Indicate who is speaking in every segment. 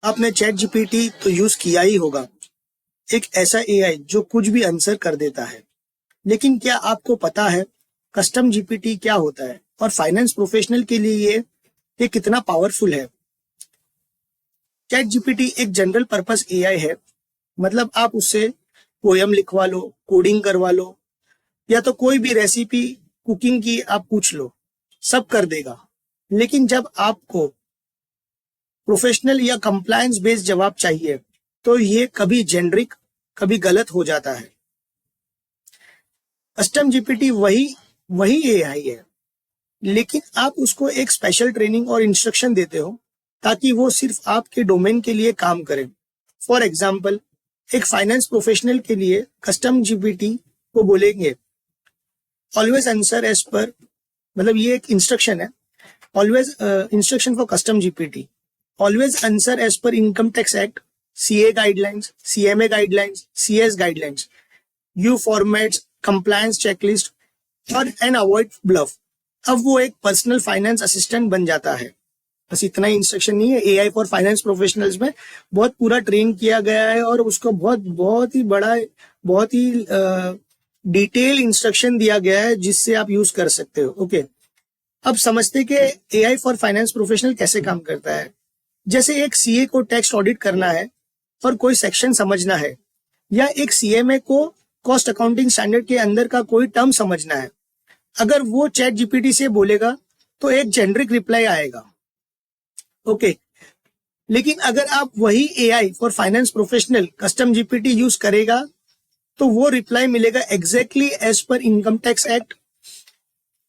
Speaker 1: आपने chat GPT तो use किया ही होगा। एक ऐसा एआई जो कुछ भी आंसर कर देता है। लेकिन क्या आपको पता है कस्टम जीपीटी क्या होता है और फाइनेंस प्रोफेशनल के लिए ये कितना पावरफुल है? चैट जीपीटी एक जनरल पर्पस एआई है। मतलब आप उससे पोयम लिखवा लो, कोडिंग करवा लो, या तो कोई भी रेसिपी कुकिंग की आप पूछ लो, सब कर देगा। लेकिन जब आपको प्रोफेशनल या कंप्लायंस बेस्ड जवाब चाहिए तो ये कभी जेनरिक, कभी गलत हो जाता है। कस्टम जीपीटी वही वही एआई है, लेकिन आप उसको एक स्पेशल ट्रेनिंग और इंस्ट्रक्शन देते हो ताकि वो सिर्फ आपके डोमेन के लिए काम करे। फॉर एग्जाम्पल, एक फाइनेंस प्रोफेशनल के लिए कस्टम जीपीटी को बोलेंगे ऑलवेज आंसर एज पर, मतलब ये एक इंस्ट्रक्शन है, always instruction for custom GPT, always answer as per income tax act, CA guidelines, CMA guidelines, CS guidelines, you formats, compliance checklist और एंड अवॉइड ब्लफ। अब वो एक पर्सनल फाइनेंस असिस्टेंट बन जाता है। बस इतना ही इंस्ट्रक्शन नहीं है, एआई फॉर फाइनेंस प्रोफेशनल्स में बहुत पूरा ट्रेन किया गया है और उसको बहुत बहुत ही बड़ा, बहुत ही डिटेल इंस्ट्रक्शन दिया गया है जिससे आप यूज कर सकते हो। ओके, अब समझते कि एआई फॉर फाइनेंस प्रोफेशनल कैसे काम करता है। जैसे एक सीए को टेक्स्ट ऑडिट करना है और कोई सेक्शन समझना है, या एक सीएमए को कॉस्ट अकाउंटिंग स्टैंडर्ड के अंदर का कोई टर्म समझना है, अगर वो चैट जीपीटी से बोलेगा तो एक जेनरिक रिप्लाई आएगा। ओके, लेकिन अगर आप वही AI for finance professional custom GPT use करेगा तो वो रिप्लाई मिलेगा exactly as per income tax act,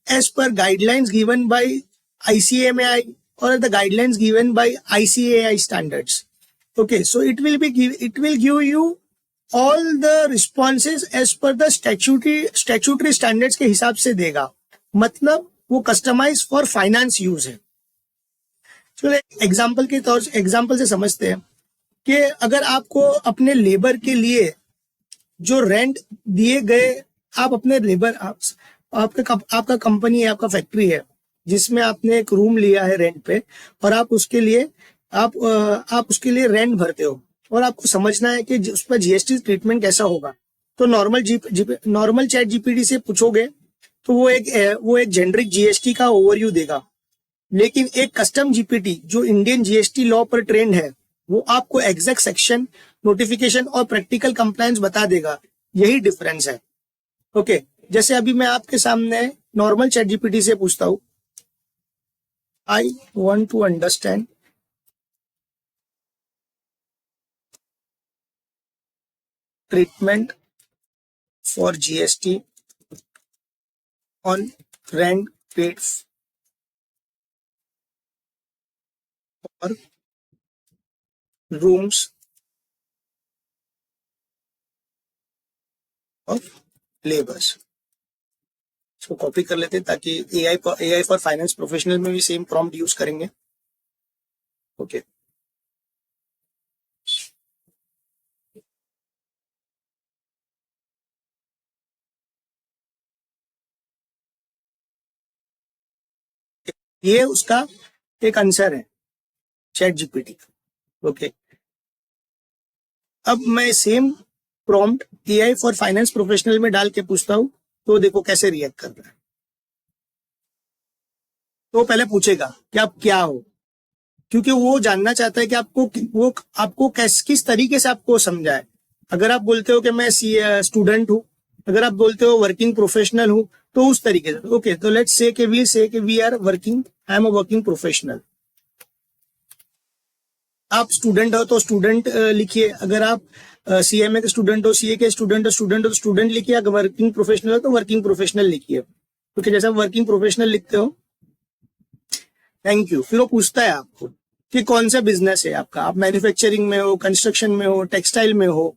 Speaker 1: as per guidelines given by ICMAI or the guidelines given by ICAI standards. Okay, so it will give you all the responses as per the statutory standards के हिसाब से देगा। मतलब वो customise for finance use है। चलो example से समझते हैं कि अगर आपको अपने लेबर के लिए जो रेंट दिए गए, आप अपने लेबर आपका कंपनी है, आपका फैक्ट्री है जिसमें आपने एक रूम लिया है रेंट पे, और आप उसके लिए रेंट भरते हो और आपको समझना है कि उस पर जीएसटी ट्रीटमेंट कैसा होगा। तो नॉर्मल चैट जीपीटी से पूछोगे तो वो एक जेनरिक जीएसटी का ओवरव्यू देगा। लेकिन एक कस्टम जीपीटी जो इंडियन जीएसटी लॉ पर ट्रेंड है, वो आपको एग्जैक्ट सेक्शन, नोटिफिकेशन और प्रैक्टिकल कंप्लायंस बता देगा। यही डिफरेंस है। ओके, जैसे अभी मैं आपके सामने नॉर्मल चैट जीपीटी से पूछता हूं, I want to understand treatment for GST on rent paid for rooms of labors। इसको कॉपी कर लेते हैं ताकि एआई फॉर फाइनेंस प्रोफेशनल में भी सेम प्रॉम्प्ट यूज करेंगे। ओके, ये उसका एक आंसर है चैट जीपीटी का। ओके, अब मैं same prompt AI for finance professional में डाल के पूछता हूं तो देखो कैसे रिएक्ट कर रहा है। तो पहले पूछेगा कि आप क्या हो, क्योंकि वो जानना चाहता है कि आपको किस तरीके से आपको समझाए। अगर आप बोलते हो कि मैं स्टूडेंट हूँ, अगर आप बोलते हो वर्किंग प्रोफेशनल हूँ, तो उस तरीके से। ओके, तो लेट्स से कि we are working, I am a working professional. आप स्टूडेंट हो तो स्टूडेंट लिखिए, अगर आप सीएमए के स्टूडेंट हो, सीए के स्टूडेंट हो स्टूडेंट लिखिए, अगर वर्किंग प्रोफेशनल हो तो वर्किंग प्रोफेशनल लिखिए। क्योंकि जैसे आप वर्किंग प्रोफेशनल लिखते हो, थैंक यू, फिर वो पूछता है आपको कि कौन सा बिजनेस है आपका, आप मैन्युफैक्चरिंग में हो, कंस्ट्रक्शन में हो, टेक्सटाइल में हो।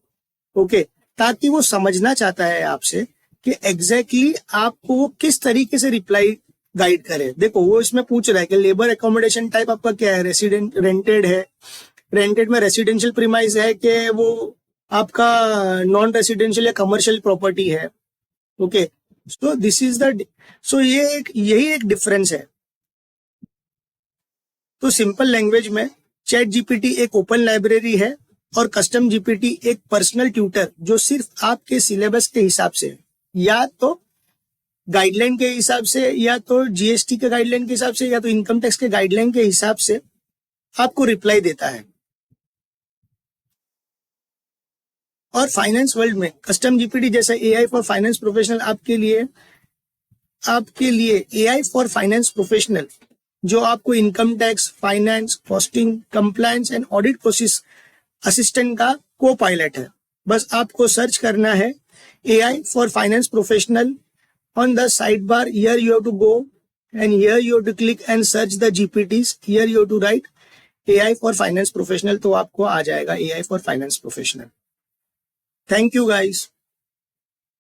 Speaker 1: ओके, ताकि वो समझना चाहता है आपसे कि एग्जैक्टली आपको वो किस तरीके से रिप्लाई गाइड करे। देखो, वो इसमें पूछ रहा है कि लेबर एकोमोडेशन टाइप आपका क्या है, रेंटेड है, रेंटेड में रेसिडेंशियल प्रीमाइस है कि वो आपका नॉन रेसिडेंशियल या कमर्शियल प्रॉपर्टी है। Okay, so this is the यही एक डिफरेंस है। तो सिंपल लैंग्वेज में चैट जीपीटी एक ओपन लाइब्रेरी है और कस्टम जीपीटी एक पर्सनल ट्यूटर जो सिर्फ आपके सिलेबस के हिसाब से, या तो गाइडलाइन के हिसाब से, या तो जीएसटी के गाइडलाइन के हिसाब से, या तो इनकम टैक्स के गाइडलाइन के हिसाब से आपको रिप्लाई देता है। और फाइनेंस वर्ल्ड में कस्टम जीपीटी जैसा एआई फॉर फाइनेंस प्रोफेशनल आपके लिए एआई फॉर फाइनेंस प्रोफेशनल जो आपको income tax, finance, costing, compliance and audit process assistant का को पायलट है। बस आपको सर्च करना है AI for finance professional on the sidebar. Here you have to go and here you have to click and search the GPTs. Here you have to write AI for finance professional, तो आपको आ जाएगा AI for finance professional. Thank you guys.